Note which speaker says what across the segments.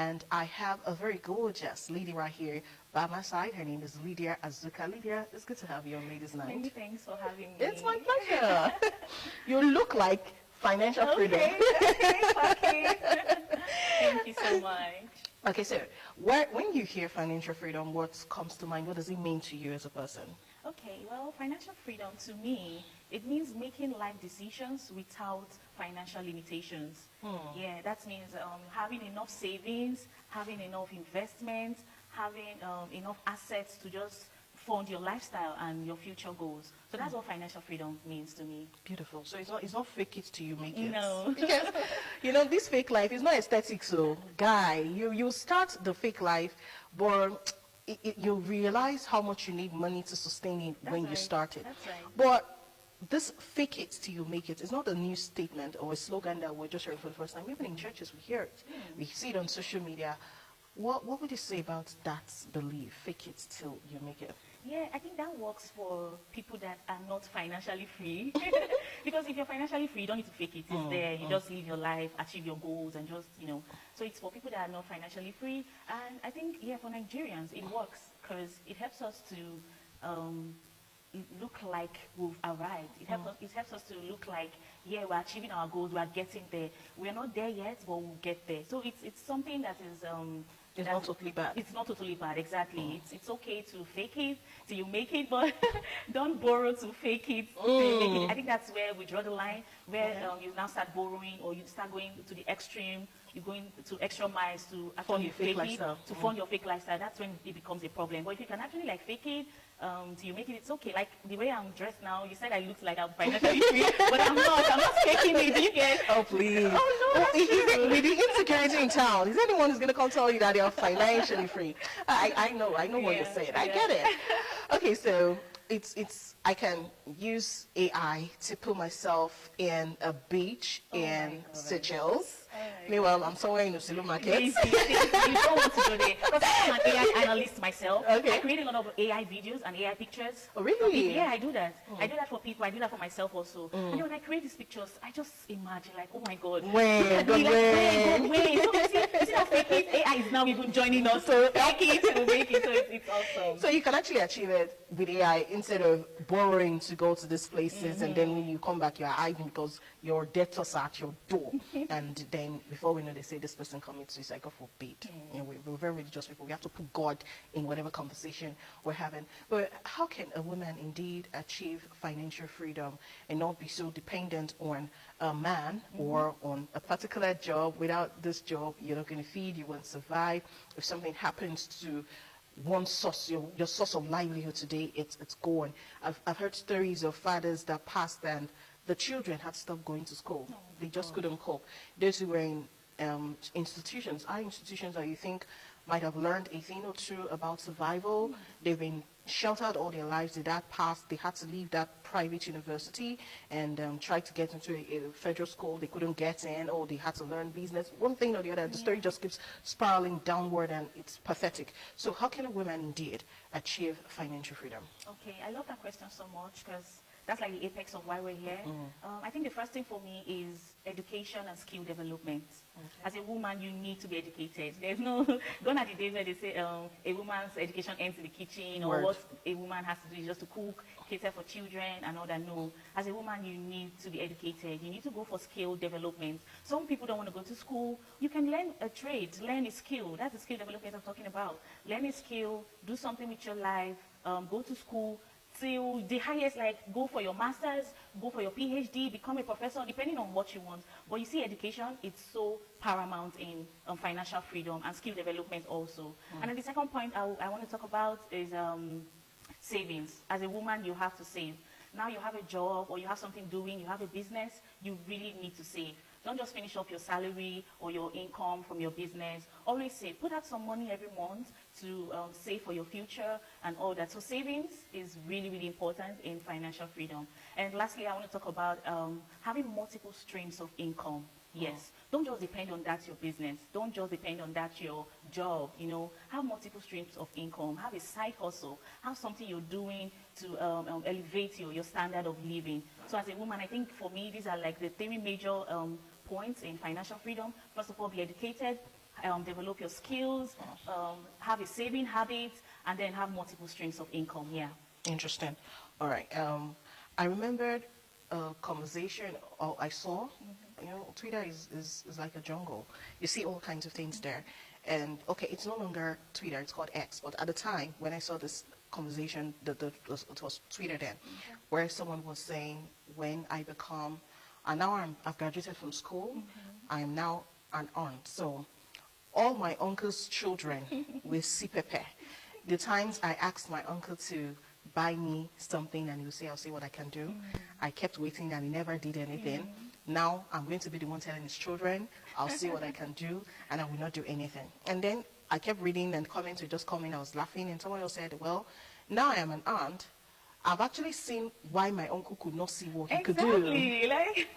Speaker 1: And I have a very gorgeous lady right here by my side. Her name is Lydia Azuka. Lydia, it's good to have you on Ladies Night.
Speaker 2: Many thanks for having me.
Speaker 1: It's my pleasure. You look like financial freedom.
Speaker 2: Okay. Thank you so much.
Speaker 1: Okay, so when you hear financial freedom, what comes to mind? What does it mean to you as a person?
Speaker 2: Okay, well, financial freedom to me, it means making life decisions without financial limitations. Yeah, that means having enough savings, having enough investments, having enough assets to just fund your lifestyle and your future goals. So that's what financial freedom means to me.
Speaker 1: Beautiful. So it's not fake it till you make it.
Speaker 2: No.
Speaker 1: Because this fake life is not aesthetic. So guy, you start the fake life, but you realize how much you need money to sustain it when you start it.
Speaker 2: That's right.
Speaker 1: But this fake it till you make it is not a new statement or a slogan that we're just hearing for the first time. Even in churches we hear it. We see it on social media. What would you say about that belief? Fake it till you make it.
Speaker 2: Yeah, I think that works for people that are not financially free. Because if you're financially free, you don't need to fake it. It's there. You just live your life, achieve your goals, and just, So it's for people that are not financially free. And I think, for Nigerians, it works because it helps us to look like we've arrived. It helps us to look like, we're achieving our goals, we're getting there. We're not there yet, but we'll get there. So it's something that is...
Speaker 1: it's not totally bad.
Speaker 2: It's not totally bad, exactly. It's okay to fake it till you make it, but don't borrow to fake it till you make it. I think that's where we draw the line, where you now start borrowing or you start going to the extreme. You're going to extra miles to actually fake it, to fund your fake lifestyle. That's when it becomes a problem. But if you can actually fake it till you make it, it's okay. Like the way I'm dressed now, you said I look like I'm financially free, but I'm not. I'm not faking it. Do you get?
Speaker 1: Oh please.
Speaker 2: Oh no.
Speaker 1: With the insecurity in town, is anyone who's going to come tell you that you're financially free? I know what you're saying. I get it. Okay, so I can use AI to put myself in a beach in Seychelles. Meanwhile, I'm somewhere in the supermarket.
Speaker 2: You don't want to go there. Because I'm an AI analyst myself.
Speaker 1: Okay.
Speaker 2: I create a lot of AI videos and AI pictures.
Speaker 1: Oh, really?
Speaker 2: Yeah, I do that. I do that for people. I do that for myself also. And then when I create these pictures, I just imagine like, oh my God.
Speaker 1: Wait.
Speaker 2: So you see how fake it? AI is now even joining us to fake it to make it. So it's awesome.
Speaker 1: So you can actually achieve it with AI instead of borrowing to go to these places and then when you come back, you're hiding because your debtors are at your door. And then before we know, they say this person commits suicide. God forbid. We're very religious people. We have to put God in whatever conversation we're having. But how can a woman indeed achieve financial freedom and not be so dependent on a man or on a particular job? Without this job, you're not going to feed, you won't survive. If something happens to one source, your source of livelihood today, it's gone. I've heard stories of fathers that passed and the children had stopped going to school. They just couldn't cope. Those who were in institutions, our institutions that you think might have learned a thing or two about survival. They've been sheltered all their lives. Their dad passed. They had to leave that private university and try to get into a federal school. They couldn't get in, or they had to learn business. One thing or the other. The story just keeps spiraling downward, and it's pathetic. So how can a woman indeed achieve financial freedom?
Speaker 2: Okay, I love that question so much because that's like the apex of why we're here. I think the first thing for me is education and skill development. As a woman, you need to be educated. There's no, gone are the days where they say a woman's education ends in the kitchen, or what a woman has to do is just to cook, cater for children, and all that. No. As a woman, you need to be educated. You need to go for skill development. Some people don't want to go to school. You can learn a trade, learn a skill. That's the skill development I'm talking about. Learn a skill, do something with your life, go to school, till the highest, like go for your master's, go for your PhD, become a professor, depending on what you want. But you see, education, it's so paramount in financial freedom and skill development also. And then the second point I want to talk about is savings. As a woman, you have to save. Now you have a job or you have something doing, you have a business, you really need to save. Don't just finish off your salary or your income from your business. Always save. Put out some money every month to save for your future and all that. So savings is really, really important in financial freedom. And lastly, I want to talk about having multiple streams of income. Yes. Don't just depend on that your business. Don't just depend on that your job, Have multiple streams of income. Have a side hustle. Have something you're doing to elevate your standard of living. So as a woman, I think for me, these are like the three major points in financial freedom. First of all, be educated, develop your skills, have a saving habit, and then have multiple streams of income. Yeah.
Speaker 1: Interesting. All right. I remembered a conversation I saw. You know, Twitter is like a jungle. You see all kinds of things there. And okay, it's no longer Twitter, it's called X. But at the time when I saw this conversation, it was Twitter then, where someone was saying, when I become, and now I've graduated from school, I am now an aunt. So all my uncle's children will see Pepe. The times I asked my uncle to buy me something and he would say, I'll see what I can do. I kept waiting and he never did anything. Now I'm going to be the one telling his children, I'll see what I can do, and I will not do anything. And then I kept reading and comments would just come in. I was laughing and someone else said, well, now I am an aunt. I've actually seen why my uncle could not see what he could do.
Speaker 2: Like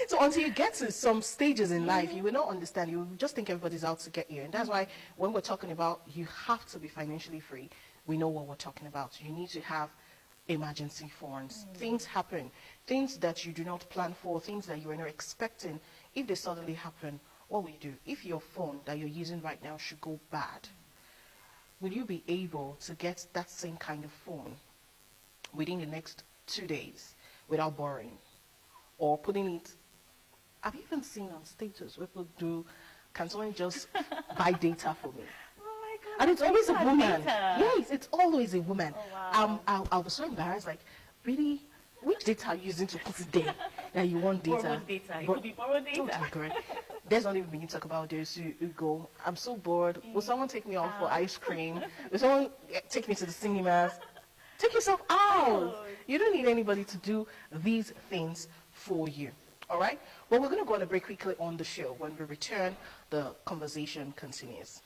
Speaker 1: So until you get to some stages in life, you will not understand. You will just think everybody's out to get you. And that's why when we're talking about you have to be financially free, we know what we're talking about. You need to have emergency funds. Things happen. Things that you do not plan for, things that you are not expecting. If they suddenly happen, what will you do? If your phone that you're using right now should go bad, will you be able to get that same kind of phone within the next 2 days without borrowing or putting it? I've even seen on status where people do, can someone just buy data for me?
Speaker 2: oh my God.
Speaker 1: And it's always a woman.
Speaker 2: Data.
Speaker 1: Yes, it's always a woman.
Speaker 2: Oh, wow.
Speaker 1: I was so embarrassed, like, really? Which data are you using to put it there that you want data?
Speaker 2: Borrowed data. It could be borrowed data.
Speaker 1: Oh, correct. There's not even begin to talk about this. You go, I'm so bored. Will someone take me out for ice cream? Will someone take me to the cinemas? Take yourself out. You don't need anybody to do these things for you. All right? Well, we're going to go on a break quickly on the show. When we return, the conversation continues.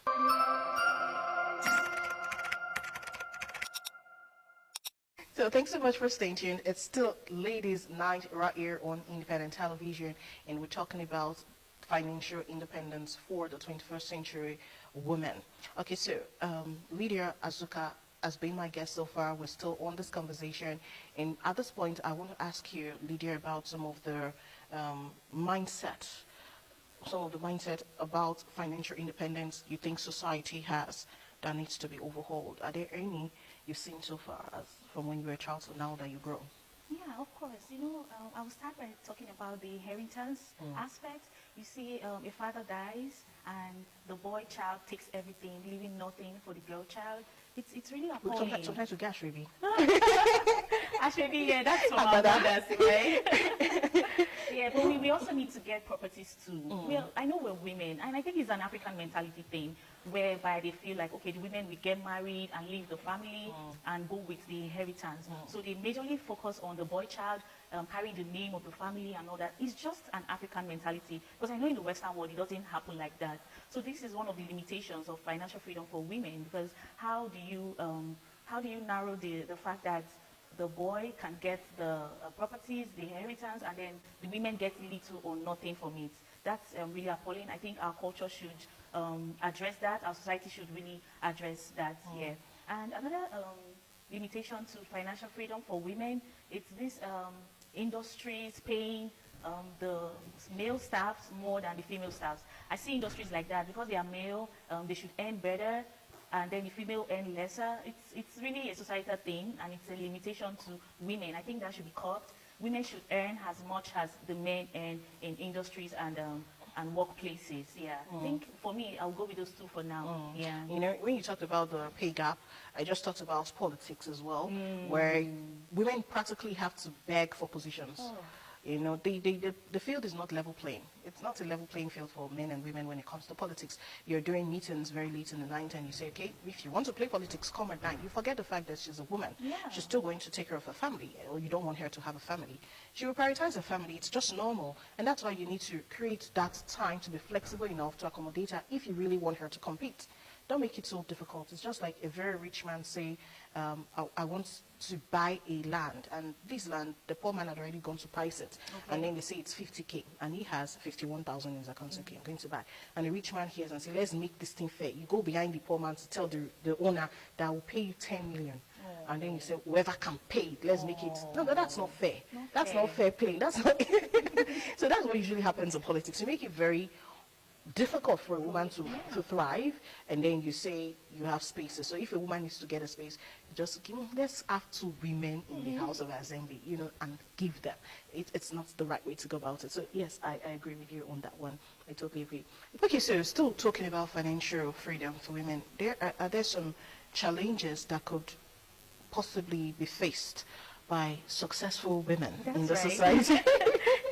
Speaker 1: So thanks so much for staying tuned. It's still Ladies' Night right here on Independent Television, and we're talking about financial independence for the 21st century woman. Okay, so Lydia Azuka has been my guest so far. We're still on this conversation, and at this point, I want to ask you, Lydia, about some of the mindset about financial independence you think society has that needs to be overhauled. Are there any you've seen so far as from when you were a child to now that you grow?
Speaker 2: Yeah, of course. You know, I will start by talking about the inheritance aspect. You see, a father dies and the boy child takes everything, leaving nothing for the girl child. It's really appalling.
Speaker 1: Sometimes we get really.
Speaker 2: Actually, yeah, that's from our mothers, right? Yeah, but we also need to get properties too. Well, I know we're women, and I think it's an African mentality thing, whereby they feel like, okay, the women will get married and leave the family and go with the inheritance. So they majorly focus on the boy child, carrying the name of the family and all that. It's just an African mentality, because I know in the Western world it doesn't happen like that. So this is one of the limitations of financial freedom for women, because how do you narrow the fact that the boy can get the properties, the inheritance, and then the women get little or nothing from it? That's really appalling. I think our culture should address that. Our society should really address that here. And another limitation to financial freedom for women, it's this industries paying the male staffs more than the female staffs. I see industries like that because they are male, they should earn better, and then the female earn lesser. It's really a societal thing, and it's a limitation to women. I think that should be cut. Women should earn as much as the men earn in industries and workplaces. Yeah, I think for me, I'll go with those two for now. Yeah.
Speaker 1: You know, when you talked about the pay gap, I just talked about politics as well, where women practically have to beg for positions. You know, the field is not level playing. It's not a level playing field for men and women when it comes to politics. You're doing meetings very late in the night and you say, okay, if you want to play politics, come at night. You forget the fact that she's a woman.
Speaker 2: Yeah.
Speaker 1: She's still going to take care of her family, or you don't want her to have a family. She will prioritize her family. It's just normal. And that's why you need to create that time to be flexible enough to accommodate her if you really want her to compete. Don't make it so difficult. It's just like a very rich man say, I want to buy a land, and this land, the poor man had already gone to price it, and then they say it's 50K, and he has 51,000 in his account. Okay, I'm going to buy. And the rich man hears and says, let's make this thing fair. You go behind the poor man to tell the owner that I will pay you 10 million. And then you say, whoever can pay it, let's make it. No, that's not fair. That's not fair play. That's not. So that's what usually happens in politics. You make it very difficult for a woman to thrive, and then you say you have spaces. So if a woman needs to get a space, just give, let's have 2 women in the House of Assembly, and give them. It's not the right way to go about it. So yes, I agree with you on that one. I totally agree. Okay, so still talking about financial freedom for women, are there some challenges that could possibly be faced by successful women in the society?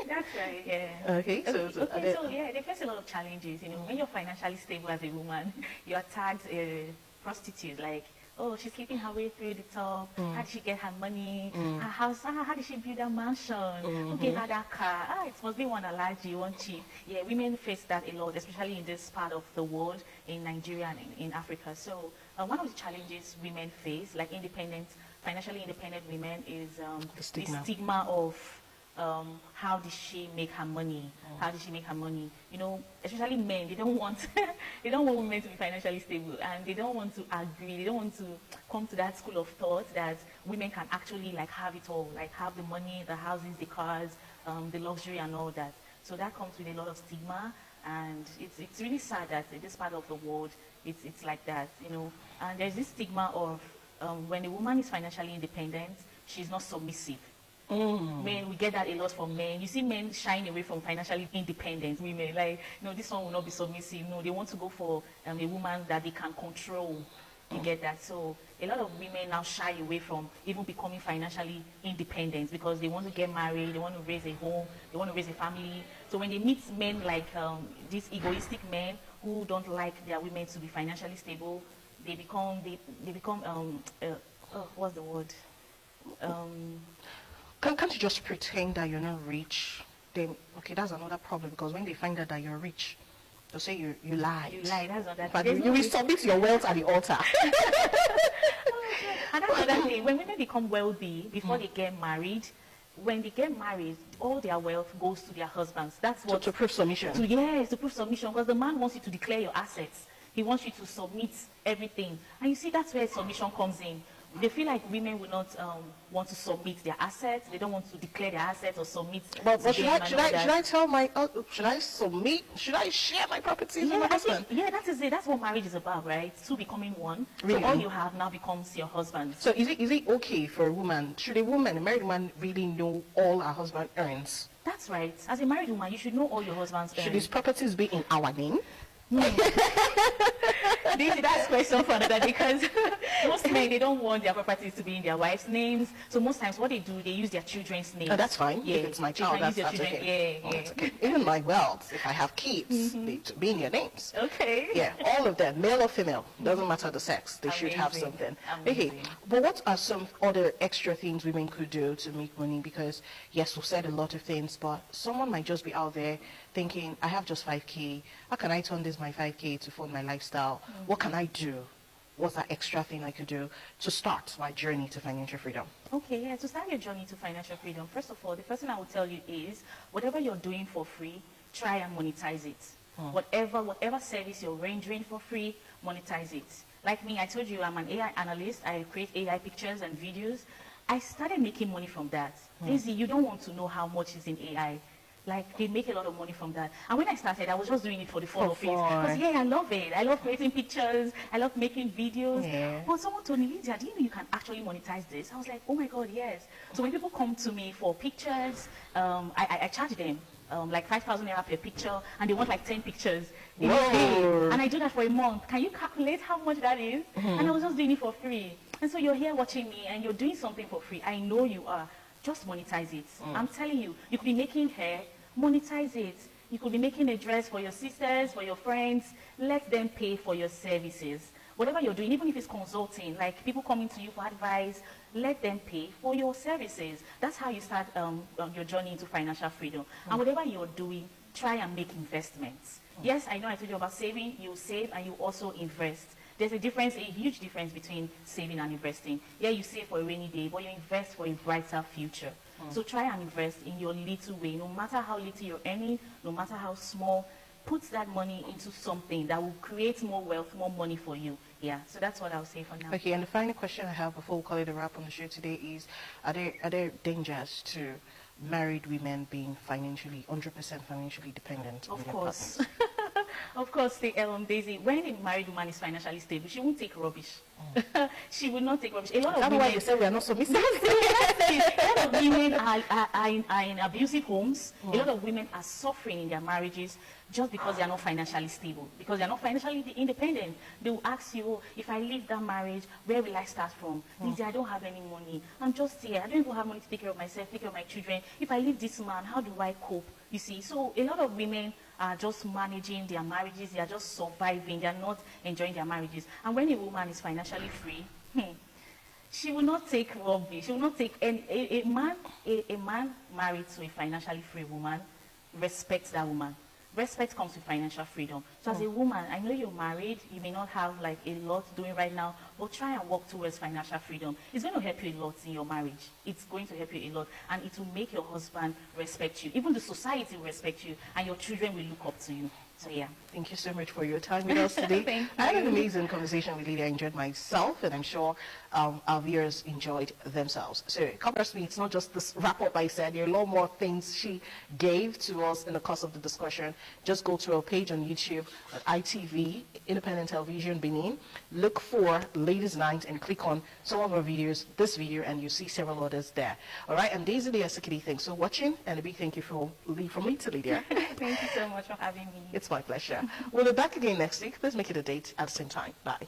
Speaker 2: That's right, yeah.
Speaker 1: Okay, so
Speaker 2: they face a lot of challenges. When you're financially stable as a woman, you are tagged a prostitute, like, oh, she's sleeping her way through the top. How did she get her money? Her house, how did she build a mansion? Who gave her that car? It must be one allergy, one cheap. Yeah, women face that a lot, especially in this part of the world, in Nigeria and in Africa. So one of the challenges women face, like financially independent women, is the stigma of how did she make her money? How did she make her money? Especially men, they don't want women to be financially stable, and they don't want to agree. They don't want to come to that school of thought that women can actually have it all, like have the money, the houses, the cars, the luxury, and all that. So that comes with a lot of stigma, and it's really sad that in this part of the world it's like that, And there's this stigma of when a woman is financially independent, she's not submissive. Men, we get that a lot from men. You see men shying away from financially independent women. Like, this one will not be submissive. No, they want to go for a woman that they can control. You get that? So a lot of women now shy away from even becoming financially independent because they want to get married, they want to raise a home, they want to raise a family. So when they meet men like these egoistic men who don't like their women to be financially stable, they become what's the word?
Speaker 1: Can't you just pretend that you're not rich? Then, okay, that's another problem, because when they find out that you're rich, they'll say you lied.
Speaker 2: You lied, that's not that.
Speaker 1: But you will submit your wealth at the altar.
Speaker 2: And that's another thing. When women become wealthy before they get married, when they get married, all their wealth goes to their husbands. That's what
Speaker 1: to prove submission.
Speaker 2: To prove submission, because the man wants you to declare your assets. He wants you to submit everything. And you see, that's where submission comes in. They feel like women will not want to submit their assets. They don't want to declare their assets or submit.
Speaker 1: But should I tell my should I submit? Should I share my properties with my husband?
Speaker 2: That is it. That's what marriage is about, right? Two becoming one.
Speaker 1: Really?
Speaker 2: So all you have now becomes your husband.
Speaker 1: So is it okay for a woman? Should a married woman, really know all her husband earns?
Speaker 2: That's right. As a married woman, you should know all your husband's earns.
Speaker 1: Should his properties be in our name?
Speaker 2: That's question for another day, because most men, they don't want their properties to be in their wives' names. So most times what they do, they use their children's names.
Speaker 1: Oh, that's fine.
Speaker 2: Yeah,
Speaker 1: if it's my child, that's okay. That's okay. Even my wealth, if I have kids, they to be in their names.
Speaker 2: Okay.
Speaker 1: Yeah, all of them, male or female, doesn't matter the sex. They should have something. Okay, but what are some other extra things women could do to make money? Because yes, we've said a lot of things, but someone might just be out there thinking, I have just 5K. How can I turn this my 5K to fund my lifestyle? What can I do? What's that extra thing I could do to start my journey to financial freedom?
Speaker 2: Okay, yeah, to start your journey to financial freedom, first of all, the first thing I will tell you is, whatever you're doing for free, try and monetize it. Whatever service you're rendering for free, monetize it. Like me, I told you I'm an AI analyst. I create AI pictures and videos. I started making money from that. Daisy, you don't want to know how much is in AI. Like, they make a lot of money from that. And when I started, I was just doing it for the fun of it. Because, I love it. I love creating pictures. I love making videos. Yeah. But someone told me, Lydia, do you know you can actually monetize this? I was like, oh my God, yes. So when people come to me for pictures, I charge them like 5,000 naira per picture, and they want like 10 pictures in a day. And I do that for a month. Can you calculate how much that is? And I was just doing it for free. And so you're here watching me, and you're doing something for free. I know you are. Just monetize it. I'm telling you, you could be making hair, monetize it. You could be making a dress for your sisters, for your friends. Let them pay for your services. Whatever you're doing, even if it's consulting, like people coming to you for advice, let them pay for your services. That's how you start your journey into financial freedom. And whatever you're doing, try and make investments. Yes, I know I told you about saving. You save and you also invest. There's a difference, a huge difference between saving and investing. Yeah, you save for a rainy day, but you invest for a brighter future. So try and invest in your little way. No matter how little you're earning, no matter how small, put that money into something that will create more wealth, more money for you. Yeah, so that's what I'll say for now.
Speaker 1: Okay, and the final question I have before we call it a wrap on the show today is, are there dangers to married women being 100% financially dependent?
Speaker 2: Of course. Of course, Daisy, when a married woman is financially stable, she won't take rubbish. She will not take rubbish. A lot of
Speaker 1: That's
Speaker 2: women,
Speaker 1: why you say we are not submissive.
Speaker 2: a lot of women are in abusive homes. A lot of women are suffering in their marriages just because they are not financially stable, because they are not financially independent. They will ask you, oh, if I leave that marriage, where will I start from? Lydia, I don't have any money. I'm just here. I don't even have money to take care of myself, take care of my children. If I leave this man, how do I cope? You see, so a lot of women are just managing their marriages. They are just surviving. They are not enjoying their marriages. And when a woman is financially free, she will not take rubbish. She will not take any. A man married to a financially free woman respects that woman. Respect comes with financial freedom. So as a woman, I know you're married, you may not have like a lot doing right now, but try and work towards financial freedom. It's going to help you a lot in your marriage. It's going to help you a lot, and it will make your husband respect you. Even the society will respect you, and your children will look up to you. So yeah.
Speaker 1: Thank you so much for your time with us today.
Speaker 2: Thank
Speaker 1: I had an
Speaker 2: you.
Speaker 1: amazing conversation with Lydia. I enjoyed myself, and I'm sure our viewers enjoyed themselves. So, trust me, it's not just this wrap up I said. There are a lot more things she gave to us in the course of the discussion. Just go to our page on YouTube at ITV, Independent Television Benin. Look for Ladies Night and click on some of our videos, this video, and you see several others there. All right, and Daisy Asikidi, thanks for watching, and a big thank you from me to Lydia.
Speaker 2: Thank you so much for having me.
Speaker 1: It's my pleasure. We'll be back again next week. Let's make it a date at the same time. Bye.